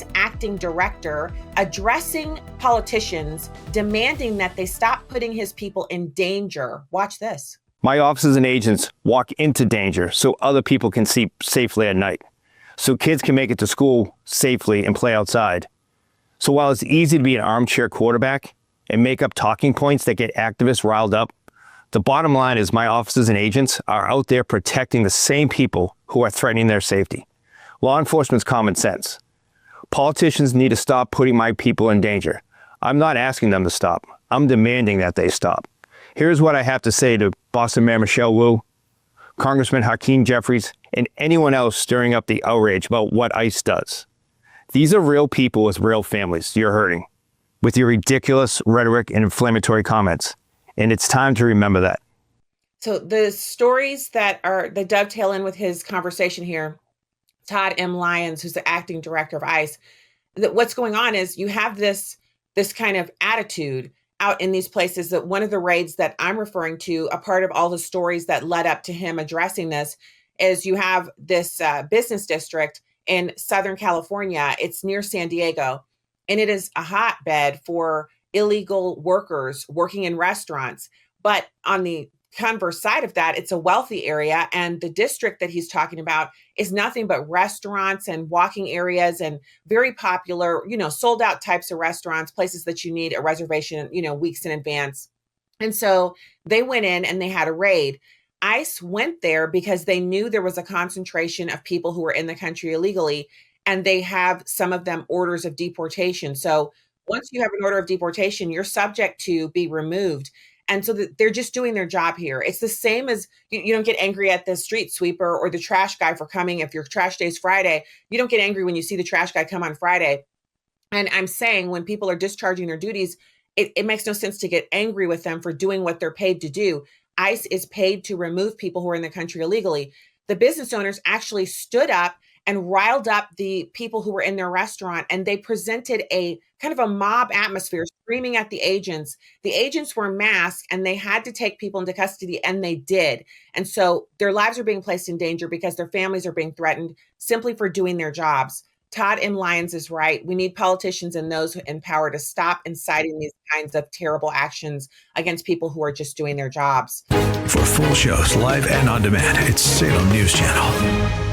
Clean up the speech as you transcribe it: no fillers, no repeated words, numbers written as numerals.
ICE acting director addressing politicians, demanding that they stop putting his people in danger. Watch this. My officers and agents walk into danger so other people can sleep safely at night, so kids can make it to school safely and play outside. So while it's easy to be an armchair quarterback and make up talking points that get activists riled up, the bottom line is my officers and agents are out there protecting the same people who are threatening their safety. Law enforcement's common sense. Politicians need to stop putting my people in danger. I'm not asking them to stop. I'm demanding that they stop. Here's what I have to say to Boston Mayor Michelle Wu, Congressman Hakeem Jeffries, and anyone else stirring up the outrage about what ICE does. These are real people with real families you're hurting with your ridiculous rhetoric and inflammatory comments. And it's time to remember that. So the stories that dovetail in with his conversation here, Todd M. Lyons, who's the acting director of ICE, that what's going on is you have this kind of attitude out in these places. That one of the raids that I'm referring to, a part of all the stories that led up to him addressing this, is you have this business district in Southern California. It's near San Diego, and it is a hotbed for illegal workers working in restaurants. But on the converse side of that, it's a wealthy area, and the district that he's talking about is nothing but restaurants and walking areas and very popular, sold out types of restaurants, places that you need a reservation, weeks in advance. And so they went in and they had a raid. ICE went there because they knew there was a concentration of people who were in the country illegally, and they have some of them orders of deportation. So once you have an order of deportation, you're subject to be removed. And so they're just doing their job here. It's the same as you don't get angry at the street sweeper or the trash guy for coming. If your trash day is Friday, you don't get angry when you see the trash guy come on Friday. And I'm saying when people are discharging their duties, it makes no sense to get angry with them for doing what they're paid to do. ICE is paid to remove people who are in the country illegally. The business owners actually stood up and riled up the people who were in their restaurant, and they presented a kind of a mob atmosphere, screaming at the agents. The agents were masked, and they had to take people into custody, and they did. And so their lives are being placed in danger because their families are being threatened simply for doing their jobs. Todd M. Lyons is right. We need politicians and those in power to stop inciting these kinds of terrible actions against people who are just doing their jobs. For full shows, live and on demand, it's Salem News Channel.